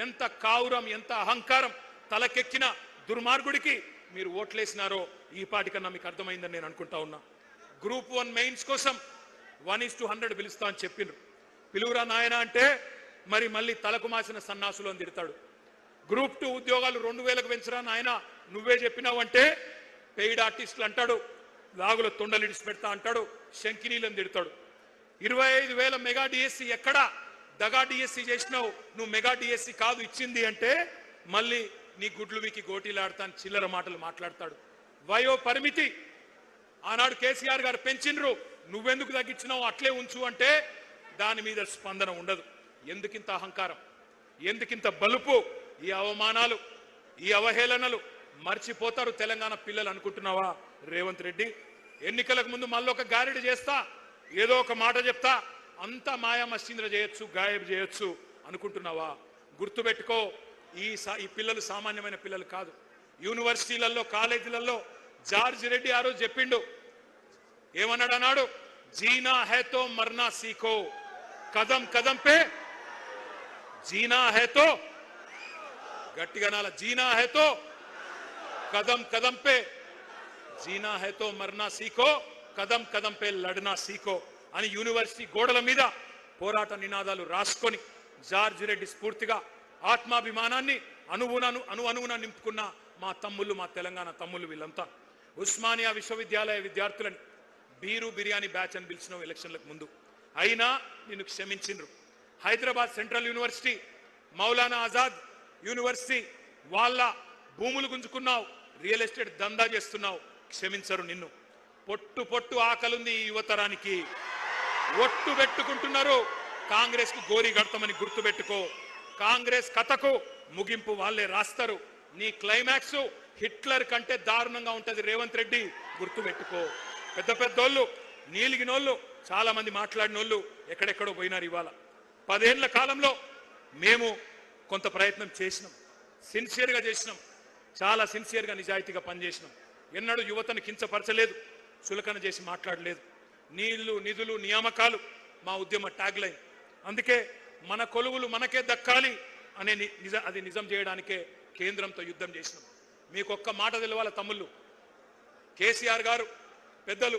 ఎంత కావురం, ఎంత అహంకారం తలకెక్కిన దుర్మార్గుడికి మీరు ఓట్లేసినారో ఈ పాటికన్నా మీకు అర్థమైందని నేను అనుకుంటా ఉన్నా. గ్రూప్ 1 మెయిన్స్ కోసం 1:100 పిలుస్తా అని చెప్పిండ్రు. పిలువురా నాయన అంటే మరి మళ్ళీ తలకు మాసిన సన్నాసులు అని తిడతాడు. గ్రూప్ 2 ఉద్యోగాలు 2,000కు పెంచరా నాయన, నువ్వే చెప్పినావు అంటే పెయిడ్ ఆర్టిస్టులు అంటాడు, లాగుల తొండలిడిసి పెడతా అంటాడు, శంకినీలను తిడతాడు. 25,000 మెగా డిఎస్సి ఎక్కడా దగా డిఎస్సి చేసినావు, నువ్వు మెగా డిఎస్సి కాదు ఇచ్చింది అంటే మళ్ళీ నీ గుడ్లు వీకి గోటీలాడతాను చిల్లర మాటలు మాట్లాడతాడు. వయో పరిమితి ఆనాడు కేసీఆర్ గారు పెంచినరు, నువ్వెందుకు తగ్గించినావు అట్లే ఉంచు అంటే దాని మీద స్పందన ఉండదు. ఎందుకింత అహంకారం, ఎందుకింత బలుపు? ఈ అవమానాలు, ఈ అవహేళనలు మర్చిపోతారు తెలంగాణ పిల్లలు అనుకుంటున్నావా రేవంత్ రెడ్డి? ఎన్నికలకు ముందు మళ్ళీ ఒక గారెడి చేస్తా, ఏదో ఒక మాట చెప్తా, అంతా మాయా మస్తీంద్ర చేయొచ్చు, గాయబ్ చేయొచ్చు అనుకుంటున్నావా? గుర్తుపెట్టుకో, ఈ పిల్లలు సామాన్యమైన పిల్లలు కాదు. యూనివర్సిటీలలో, కాలేజీలలో జార్జ్ రెడ్డి ఆ రోజు చెప్పిండు, ఏమన్నాడు అన్నాడు? జీనా హై తో మర్నా సీఖో, కదం కదం పే జీనా హై తో, గట్టిగా నాల, జీనా హై తో కదం కదం పే, జీనా హై తో మర్నా సీఖో, కదం కదం పే లడ్నా సీఖో అని యూనివర్సిటీ గోడల మీద పోరాట నినాదాలు రాసుకొని జార్జ్ రెడ్డి స్ఫూర్తిగా ఆత్మాభిమానాన్ని అణువున నింపుకున్న మా తమ్ముళ్ళు, మా తెలంగాణ తమ్ముళ్ళు వీళ్ళంతా. ఉస్మానియా విశ్వవిద్యాలయ విద్యార్థులని బీరు బిర్యానీ బ్యాచ్ అని పిలిచిన ఎలక్షన్లకు ముందు, అయినా నిన్ను క్షమించిండ్రు. Hyderabad central university, Maulana Azad university వాళ్ళ భూములు గుంజుకున్నావు, రియల్ ఎస్టేట్ దందా చేస్తున్నావు, క్షమించరు నిన్ను. పొట్టు పొట్టు ఆకలుంది ఈ యువతరానికి, ఒట్టు పెట్టుకుంటున్నారు కాంగ్రెస్ కు గోరి గడతామని గుర్తుపెట్టుకో. కాంగ్రెస్ కథకు ముగింపు వాళ్ళే రాస్తారు. నీ క్లైమాక్స్ హిట్లర్ కంటే దారుణంగా ఉంటది రేవంత్ రెడ్డి, గుర్తుపెట్టుకో. పెద్ద పెద్దోళ్ళు, నీలిగినోళ్ళు, చాలా మంది మాట్లాడినోళ్ళు ఎక్కడెక్కడో పోయినారు. ఇవాళ 10 ఏళ్ల కాలంలో మేము కొంత ప్రయత్నం చేసినాం, సిన్సియర్గా చేసినాం, చాలా సిన్సియర్గా నిజాయితీగా పనిచేసినాం. ఎన్నడూ యువతను కించపరచలేదు, చులకన చేసి మాట్లాడలేదు. నీళ్లు, నిధులు, నియామకాలు మా ఉద్యమ ట్యాగ్ లైన్. అందుకే మన కొలువులు మనకే దక్కాలి అనే అది నిజం చేయడానికే కేంద్రంతో యుద్ధం చేసినాం. మీకు ఒక్క మాట తెలవాల తమ్ముళ్ళు, కేసీఆర్ గారు పెద్దలు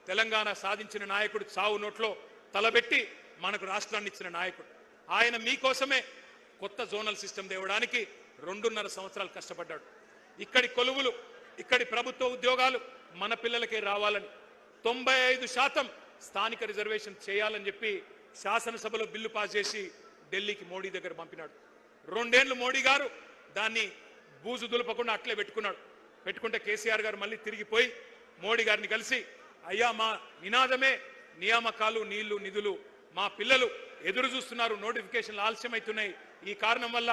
తెలంగాణ సాధించిన నాయకుడు, చావు నోట్లో తలబెట్టి మనకు రాష్ట్రాన్ని ఇచ్చిన నాయకుడు. ఆయన మీకోసమే కొత్త జోనల్ సిస్టమ్ తేవడానికి 2.5 సంవత్సరాలు కష్టపడ్డాడు. ఇక్కడి కొలువులు, ఇక్కడి ప్రభుత్వ ఉద్యోగాలు మన పిల్లలకే రావాలని 95% స్థానిక రిజర్వేషన్ చేయాలని చెప్పి శాసనసభలో బిల్లు పాస్ చేసి ఢిల్లీకి మోడీ దగ్గర పంపినాడు. 2 ఏళ్లు మోడీ గారు దాన్ని బూజు దులపకుండా అట్లే పెట్టుకుంటే కేసీఆర్ గారు మళ్ళీ తిరిగిపోయి మోడీ గారిని కలిసి, అయ్యా మా నినాదమే నియామకాలు, నీళ్లు, నిధులు, మా పిల్లలు ఎదురు చూస్తున్నారు, నోటిఫికేషన్లు ఆలస్యమవుతున్నాయి, ఈ కారణం వల్ల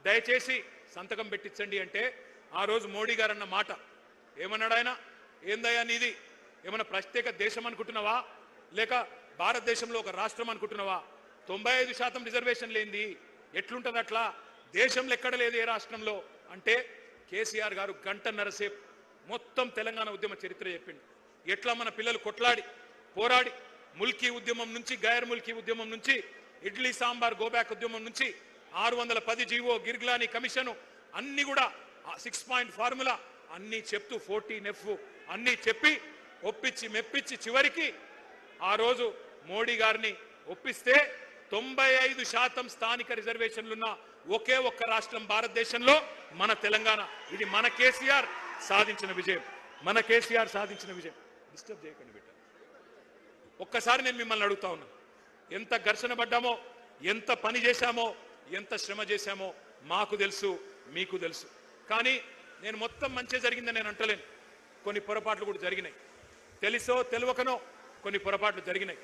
దయచేసి సంతకం పెట్టించండి అంటే ఆ రోజు మోడీ గారు అన్న మాట ఏమన్నాడు ఆయన? ఏందయ్యా నీది ఏమన్నా ప్రత్యేక దేశం అనుకుంటున్నావా, లేక భారతదేశంలో ఒక రాష్ట్రం అనుకుంటున్నావా? 95% రిజర్వేషన్ లేనిది ఎట్లుంటది అట్లా? దేశంలో ఎక్కడ లేదు, ఏ రాష్ట్రంలో అంటే కేసీఆర్ గారు 1.5 గంటల సేపు మొత్తం తెలంగాణ ఉద్యమ చరిత్ర చెప్పిండు. ఎట్లా మన పిల్లలు కొట్లాడి పోరాడి ముల్కీ ఉద్యమం నుంచి, గైర్ ముల్కీ ఉద్యమం నుంచి, ఇడ్లీ సాంబార్ గోబ్యాక్ ఉద్యమం నుంచి 610 జీవో, గిర్గ్లానీ కమిషను అన్ని కూడా 6 పాయింట్ ఫార్ములా అన్ని చెప్తూ 14F అన్ని చెప్పి ఒప్పించి మెప్పించి చివరికి ఆ రోజు మోడీ గారిని ఒప్పిస్తే 95% స్థానిక రిజర్వేషన్లున్న ఒకే ఒక్క రాష్ట్రం భారతదేశంలో మన తెలంగాణ. ఇది మన కేసీఆర్ సాధించిన విజయం, మన కేసీఆర్ సాధించిన విజయం. డిస్టర్బ్ చేయకండి బిడ్డ. ఒక్కసారి నేను మిమ్మల్ని అడుగుతా ఉన్నా, ఎంత ఘర్షణ పడ్డామో, ఎంత పని చేశామో, ఎంత శ్రమ చేశామో మాకు తెలుసు, మీకు తెలుసు. కానీ నేను మొత్తం మంచి జరిగిందని నేను అంటలేను, కొన్ని పొరపాట్లు కూడా జరిగినాయి. తెలుసో తెలియకనో కొన్ని పొరపాట్లు జరిగినాయి.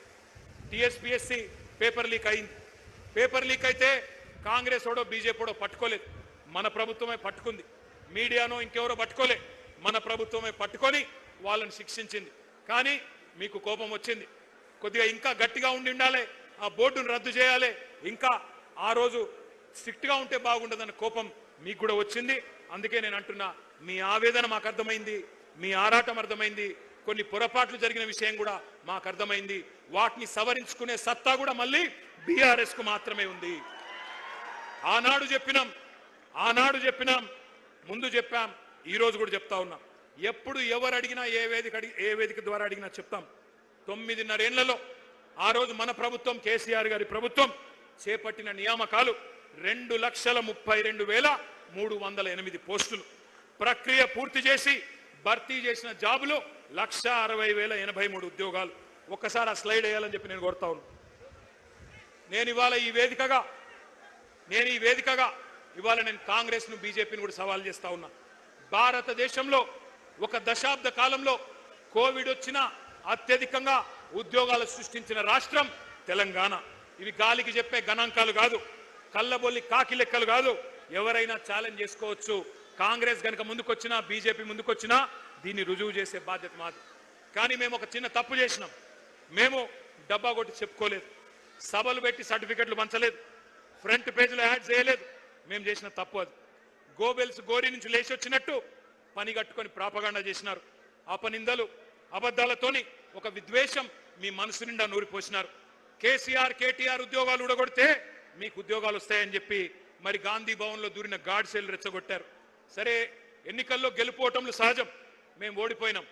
టీఎస్పీఎస్సీ పేపర్ లీక్ అయింది. పేపర్ లీక్ అయితే కాంగ్రెస్ ఓడో బీజేపీడో పట్టుకోలేదు, మన ప్రభుత్వమే పట్టుకుంది. మీడియానో ఇంకెవరో పట్టుకోలే, మన ప్రభుత్వమే పట్టుకొని వాళ్ళని శిక్షించింది. కానీ మీకు కోపం వచ్చింది, కొద్దిగా ఇంకా గట్టిగా ఉండాలి, ఆ బోర్డును రద్దు చేయాలి, ఇంకా ఆ రోజు స్ట్రిక్ట్గా ఉంటే బాగుండదన్న కోపం మీకు కూడా వచ్చింది. అందుకే నేను అంటున్నా, మీ ఆవేదన మాకు అర్థమైంది, మీ ఆరాటం అర్థమైంది, కొన్ని పొరపాట్లు జరిగిన విషయం కూడా మాకు అర్థమైంది. వాటిని సవరించుకునే సత్తా కూడా మళ్ళీ బీఆర్ఎస్ కు మాత్రమే ఉంది. ఆనాడు చెప్పినాం, ముందు చెప్పాం, ఈ రోజు కూడా చెప్తా ఉన్నాం. ఎప్పుడు ఎవరు అడిగినా, ఏ వేదిక ద్వారా అడిగినా చెప్తాం. 9.5 ఏళ్లలో ఆ రోజు మన ప్రభుత్వం, కేసీఆర్ గారి ప్రభుత్వం చేపట్టిన నియామకాలు 2,32,308 పోస్టులు. ప్రక్రియ పూర్తి చేసి భర్తీ చేసిన జాబులు 1,60,083 ఉద్యోగాలు. ఒక్కసారి ఆ స్లైడ్ వేయాలని చెప్పి నేను కోరుతా ఉన్నాను. నేను ఇవాళ ఈ వేదికగా ఇవాళ నేను కాంగ్రెస్ ను, బీజేపీని కూడా సవాల్ చేస్తా ఉన్నా. భారతదేశంలో ఒక దశాబ్ద కాలంలో కోవిడ్ వచ్చినా అత్యధికంగా ఉద్యోగాలు సృష్టించిన రాష్ట్రం తెలంగాణ. ఇవి గాలికి చెప్పే గణాంకాలు కాదు, కళ్ళబొల్లి కాకి లెక్కలు కాదు. ఎవరైనా ఛాలెంజ్ చేసుకోవచ్చు. కాంగ్రెస్ గనక ముందుకొచ్చినా, బీజేపీ ముందుకొచ్చినా దీన్ని రుజువు చేసే బాధ్యత మాది. కానీ మేము ఒక చిన్న తప్పు చేసినాం. మేము డబ్బా కొట్టి చెప్పుకోలేదు, సభలు పెట్టి సర్టిఫికెట్లు పంచలేదు, ఫ్రంట్ పేజీలో యాడ్ చేయలేదు. మేము చేసిన తప్పు అది. గోబెల్స్ గోరి నుంచి లేచి వచ్చినట్టు పని కట్టుకొని ప్రాపగాండా చేసినారు. అపనిందలు అబద్ధాలతోని ఒక విద్వేషం మీ మనసు నిండా నూరిపోసినారు. కేసీఆర్ కేటీఆర్ ఉద్యోగాలు ఊడగొడితే మీకు ఉద్యోగాలు వస్తాయని చెప్పి మరి గాంధీ భవన్లో దూరిన గాడ్సేలు రెచ్చగొట్టారు. సరే, ఎన్నికల్లో గెలుపోవటంలో సహజం. మేము ఓడిపోయినాం.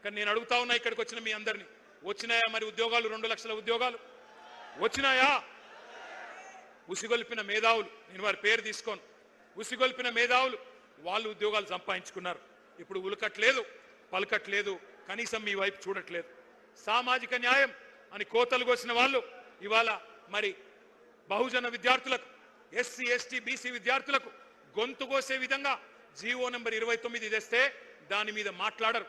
కానీ నేను అడుగుతా ఉన్నా ఇక్కడికి వచ్చిన మీ అందరినీ, వచ్చినాయా మరి ఉద్యోగాలు? 2 లక్షల ఉద్యోగాలు వచ్చినాయా? ఉసిగొల్పిన మేధావులు, నేను వారి పేరు తీసుకోను, ఉసిగొల్పిన మేధావులు వాళ్ళు ఉద్యోగాలు సంపాదించుకున్నారు. ఇప్పుడు ఉలకట్లేదు, పలకట్లేదు, కనీసం మీ వైపు చూడట్లేదు. సామాజిక న్యాయం అని కోతలు కోసిన వాళ్ళు ఇవాళ మరి బహుజన విద్యార్థులకు, ఎస్సీ ఎస్టీ బీసీ విద్యార్థులకు గొంతు కోసే విధంగా జీవో నెంబర్ 29 తెస్తే దాని మీద మాట్లాడరు.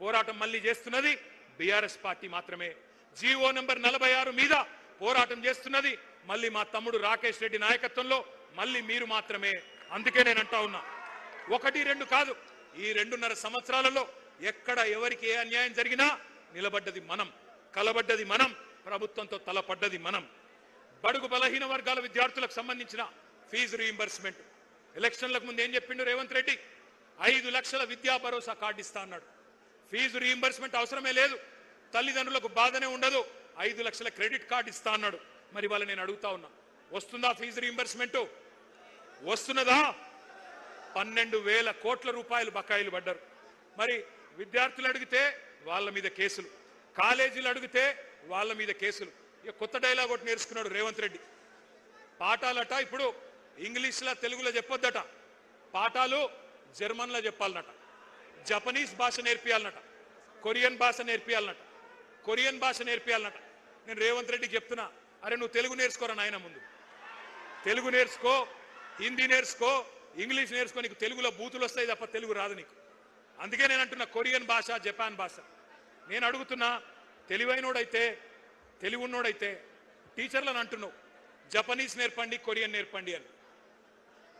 పోరాటం మళ్ళీ చేస్తున్నది బీఆర్ఎస్ పార్టీ మాత్రమే. జీవో నెంబర్ 46 మీద పోరాటం చేస్తున్నది మళ్ళీ మా తమ్ముడు రాకేష్ రెడ్డి నాయకత్వంలో మళ్ళీ మీరు మాత్రమే. అందుకే నేను అంటా ఉన్నా, 1, 2 కాదు, ఈ 2.5 సంవత్సరాలలో ఎక్కడ ఎవరికి ఏ అన్యాయం జరిగినా నిలబడ్డది మనం, కలబడ్డది మనం, ప్రభుత్వంతో తలపడ్డది మనం. బడుగు బలహీన వర్గాల విద్యార్థులకు సంబంధించిన ఫీజు రీయింబర్స్మెంట్ ఎలక్షన్లకు ముందు ఏం చెప్పిండు రేవంత్ రెడ్డి? 5 లక్షల విద్యా భరోసా కార్డు ఇస్తా అన్నాడు. ఫీజు రీయింబర్స్మెంట్ అవసరమే లేదు, తల్లిదండ్రులకు బాధనే ఉండదు, 5 లక్షల క్రెడిట్ కార్డు ఇస్తా అన్నాడు. మరి వాళ్ళ నేను అడుగుతా ఉన్నా, వస్తుందా ఫీజు రీయింబర్స్మెంట్? వస్తున్నదా? 12,000 కోట్ల రూపాయలు బకాయిలు పడ్డారు. మరి విద్యార్థులు అడిగితే వాళ్ళ మీద కేసులు, కాలేజీలు అడిగితే వాళ్ళ మీద కేసులు. ఇక కొత్త డైలాగ్ ఒకటి నేర్చుకున్నాడు రేవంత్ రెడ్డి. పాఠాలట ఇప్పుడు ఇంగ్లీష్లో తెలుగులో చెప్పొద్దట, పాఠాలు జర్మన్లో చెప్పాలన్నట, జపనీస్ భాష నేర్పియాలన్నట, కొరియన్ భాష నేర్పియాలన్నట, కొరియన్ భాష నేర్పియాలన్నట. నేను రేవంత్ రెడ్డికి చెప్తున్నా, అరే నువ్వు తెలుగు నేర్చుకోరా నాయన, ముందు తెలుగు నేర్చుకో, హిందీ నేర్చుకో, ఇంగ్లీష్ నేర్చుకో. నీకు తెలుగులో బూతులు వస్తాయి తప్ప తెలుగు రాదు నీకు. అందుకే నేను అంటున్నా కొరియన్ భాష, జపాన్ భాష. నేను అడుగుతున్నా, తెలివైనోడైతే తెలివున్నోడైతే టీచర్లను అంటున్నావు జపనీస్ నేర్పండి, కొరియన్ నేర్పండి అని.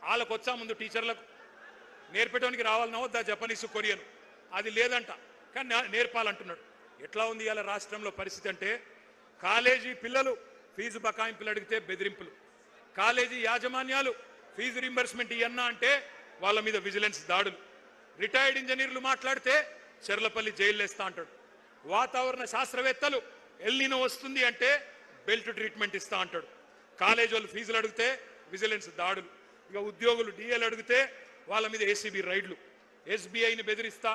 వాళ్ళకు వచ్చా ముందు టీచర్లకు నేర్పేటానికి రావాలన్నా వద్దా జపనీసు కొరియన్? అది లేదంట, కానీ నేర్పాలంటున్నాడు. ఎట్లా ఉంది ఇవాళ రాష్ట్రంలో పరిస్థితి అంటే, కాలేజీ పిల్లలు ఫీజు బకాయింపులు అడిగితే బెదిరింపులు, కాలేజీ యాజమాన్యాలు ఫీజు రీంబర్స్మెంట్ ఇయ్యన్నా అంటే వాళ్ళ మీద విజిలెన్స్ దాడులు, రిటైర్డ్ ఇంజనీర్లు మాట్లాడితే చెర్లపల్లి జైలు వేస్తా అంటాడు, వాతావరణ శాస్త్రవేత్తలు ఎల్నినో వస్తుంది అంటే బెల్ట్ ట్రీట్మెంట్ ఇస్తా అంటాడు, కాలేజీ వాళ్ళు ఫీజులు అడిగితే విజిలెన్స్ దాడులు, ఇక ఉద్యోగులు డిఎల్ అడిగితే వాళ్ళ మీద ఏసీబీ రైడ్లు, ఎస్బీఐని బెదిరిస్తా,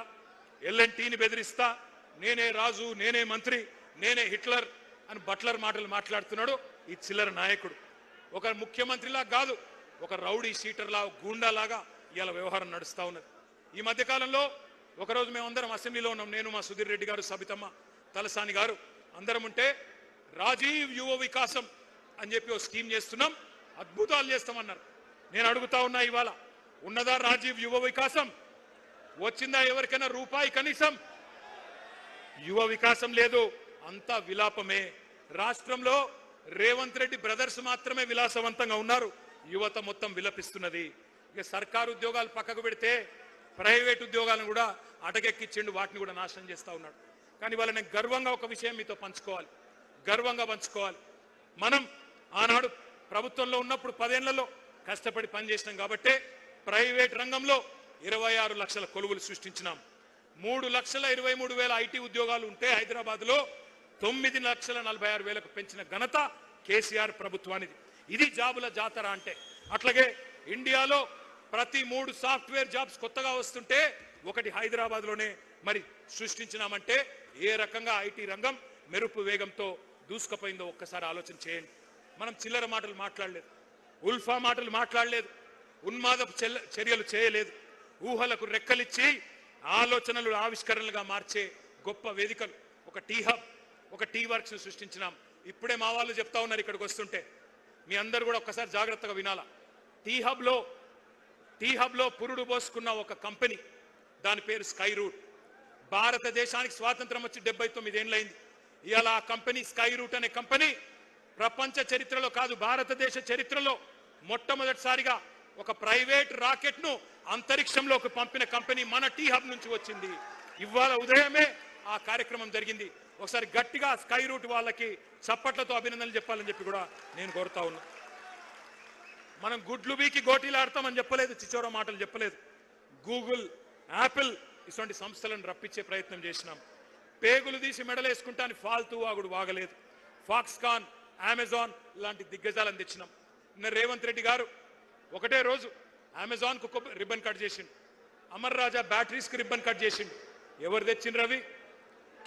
ఎల్ఎన్టీని బెదిరిస్తా, నేనే రాజు, నేనే మంత్రి, నేనే హిట్లర్ అని బట్లర్ మాటలు మాట్లాడుతున్నాడు ఈ చిల్లర నాయకుడు. ఒక ముఖ్యమంత్రిలా కాదు, ఒక రౌడీ షీటర్లా, గూండాలాగా ఇవాళ వ్యవహారం నడుస్తూ ఉన్నది. ఈ మధ్యకాలంలో ఒకరోజు మేమందరం అసెంబ్లీలో ఉన్నాం, నేను, మా సుధీర్ రెడ్డి గారు, సబితమ్మ, తలసాని గారు అందరం ఉంటే, రాజీవ్ యువ వికాసం అని చెప్పి ఒక స్కీమ్ చేస్తున్నాం, అద్భుతాలు చేస్తామన్నారు. నేను అడుగుతా ఉన్నా, ఇవాళ ఉన్నదా రాజీవ్ యువ వికాసం? వచ్చిందా ఎవరికైనా రూపాయి కనీసం? యువ వికాసం లేదు, అంతా విలాపమే. రాష్ట్రంలో రేవంత్ రెడ్డి బ్రదర్స్ మాత్రమే విలాసవంతంగా ఉన్నారు, యువత మొత్తం విలపిస్తున్నది. ఇక సర్కారు ఉద్యోగాలు పక్కకు పెడితే ప్రైవేట్ ఉద్యోగాలను కూడా అటకెక్కిచ్చిండు, వాటిని కూడా నాశనం చేస్తూ ఉన్నాడు. కానీ వాళ్ళ నేను గర్వంగా ఒక విషయం మీతో పంచుకోవాలి, గర్వంగా పంచుకోవాలి. మనం ఆనాడు ప్రభుత్వంలో ఉన్నప్పుడు 10 ఏళ్లలో కష్టపడి పనిచేసినాం కాబట్టే ప్రైవేట్ రంగంలో 26 లక్షల కొలువులు సృష్టించినాం. 3,23,000 ఐటీ ఉద్యోగాలు ఉంటే హైదరాబాద్లో 9,46,000 పెంచిన ఘనత కేసీఆర్ ప్రభుత్వానిది. ఇది జాబుల జాతర అంటే. అట్లాగే ఇండియాలో ప్రతి 3 సాఫ్ట్వేర్ జాబ్స్ కొత్తగా వస్తుంటే ఒకటి హైదరాబాద్లోనే మరి సృష్టించినామంటే ఏ రకంగా ఐటీ రంగం మెరుపు వేగంతో దూసుకుపోయిందో ఒక్కసారి ఆలోచన చేయండి. మనం చిల్లర మాటలు మాట్లాడలేదు, ఉల్ఫా మాటలు మాట్లాడలేదు, ఉన్మాదపు చర్యలు చేయలేదు, ఊహలకు రెక్కలిచ్చి ఆలోచనలు ఆవిష్కరణలుగా మార్చే గొప్ప వేదికలు, ఒక టీ హబ్, ఒక టీ వర్క్స్ సృష్టించినాం. ఇప్పుడే మా వాళ్ళు చెప్తా ఉన్నారు ఇక్కడికి వస్తుంటే, మీ అందరూ కూడా ఒక్కసారి జాగ్రత్తగా వినాలా. టీ హబ్లో పురుడు పోసుకున్న ఒక కంపెనీ, దాని పేరు స్కై రూట్. భారతదేశానికి స్వాతంత్రం వచ్చి 79 ఏళ్ళైంది. ఇవాళ ఆ కంపెనీ స్కై రూట్ అనే కంపెనీ ప్రపంచ చరిత్రలో కాదు భారతదేశ చరిత్రలో మొట్టమొదటిసారిగా ఒక ప్రైవేట్ రాకెట్ ను అంతరిక్షంలోకి పంపిన కంపెనీ మన టీ హబ్ నుంచి వచ్చింది. ఇవాళ ఉదయమే ఆ కార్యక్రమం జరిగింది. ఒకసారి గట్టిగా స్కై రూట్ వాళ్ళకి చప్పట్లతో అభినందనలు చెప్పాలని చెప్పి కూడా నేను కోరుతా ఉన్నా. మనం గుడ్లు బీకి గోటీలు ఆడతామని చెప్పలేదు, చిచోర మాటలు చెప్పలేదు. గూగుల్, యాపిల్ ఇటువంటి సంస్థలను రప్పించే ప్రయత్నం చేసినాం. పేగులు తీసి మెడలేసుకుంటాను ఫాల్తూ వాగుడు వాగలేదు. ఫాక్స్కాన్, అమెజాన్ లాంటి దిగ్గజాలను తెచ్చినాం. నిన్న రేవంత్ రెడ్డి గారు ఒకటే రోజు అమెజాన్కు రిబ్బన్ కట్ చేసిండు, అమర్ రాజా బ్యాటరీస్కి రిబ్బన్ కట్ చేసిండు. ఎవరు తెచ్చిండ్రు రవి?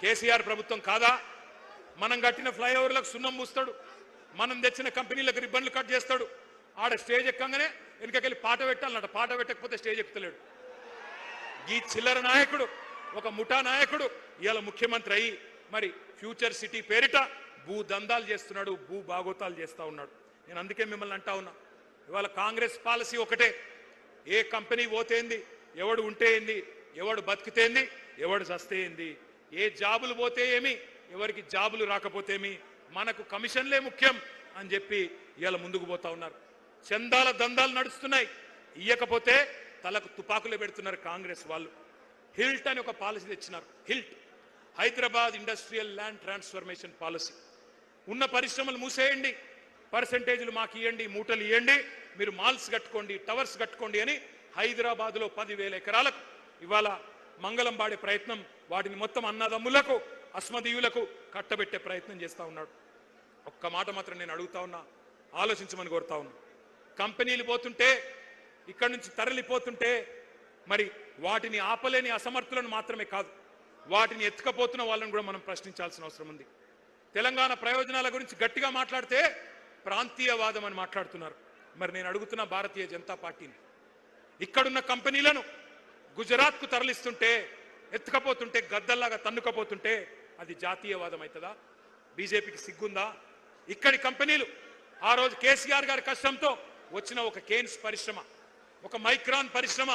కేసీఆర్ ప్రభుత్వం కాదా? మనం కట్టిన ఫ్లైఓవర్లకు సున్నం మూస్తాడు, మనం తెచ్చిన కంపెనీలకు రిబ్బన్లు కట్ చేస్తాడు. ఆడ స్టేజ్ ఎక్కంగానే వెనుకకెళ్ళి పాట పెట్టాలన్నట, పాట పెట్టకపోతే స్టేజ్ ఎక్కుతలేడు. ఈ చిల్లర నాయకుడు, ఒక ముఠా నాయకుడు ఇవాళ ముఖ్యమంత్రి అయ్యి మరి ఫ్యూచర్ సిటీ పేరిట భూ దందాలు చేస్తున్నాడు, భూ బాగోతాలు చేస్తూ ఉన్నాడు. నేను అందుకే మిమ్మల్ని అంటా ఉన్నా, ఇవాళ కాంగ్రెస్ పాలసీ ఒకటే, ఏ కంపెనీ పోతేంది, ఎవడు ఉంటే ఏంది, ఎవడు బతికితేంది, ఎవడు చస్తేంది, ఏ జాబులు పోతే ఏమి, ఎవరికి జాబులు రాకపోతేమి, మనకు కమిషన్లే ముఖ్యం అని చెప్పి ఇవాళ ముందుకు పోతా ఉన్నారు. చందాల దందాలు నడుస్తున్నాయి, ఇయ్యకపోతే తలకు తుపాకులు పెడుతున్నారు కాంగ్రెస్ వాళ్ళు. హిల్ట్ అని ఒక పాలసీ తెచ్చినారు. HILT, Hyderabad industrial land transformation policy. ఉన్న పరిశ్రమలు మూసేయండి, పర్సెంటేజ్లు మాకు ఇవ్వండి, మూటలు ఇవ్వండి, మీరు మాల్స్ కట్టుకోండి, టవర్స్ కట్టుకోండి అని హైదరాబాద్లో 10,000 ఎకరాలకు ఇవాళ మంగళం పాడే ప్రయత్నం, వాటిని మొత్తం అన్నదమ్ములకు అస్మదీయులకు కట్టబెట్టే ప్రయత్నం చేస్తూ ఉన్నాడు. ఒక్క మాట మాత్రం నేను అడుగుతా ఉన్నా, ఆలోచించమని కోరుతా ఉన్నా. కంపెనీలు పోతుంటే, ఇక్కడి నుంచి తరలిపోతుంటే మరి వాటిని ఆపలేని అసమర్థులను మాత్రమే కాదు, వాటిని ఎత్తుకపోతున్న వాళ్ళని కూడా మనం ప్రశ్నించాల్సిన అవసరం ఉంది. తెలంగాణ ప్రయోజనాల గురించి గట్టిగా మాట్లాడితే ప్రాంతీయవాదం అని మాట్లాడుతున్నారు. మరి నేను అడుగుతున్న భారతీయ జనతా పార్టీని, ఇక్కడున్న కంపెనీలను గుజరాత్కు తరలిస్తుంటే, ఎత్తుకపోతుంటే, గద్దల్లాగా తన్నుకపోతుంటే అది జాతీయవాదం అవుతుందా? బీజేపీకి సిగ్గుందా? ఇక్కడి కంపెనీలు ఆ రోజు కేసీఆర్ గారి కష్టంతో వచ్చిన ఒక కేన్స్ పరిశ్రమ, ఒక మైక్రాన్ పరిశ్రమ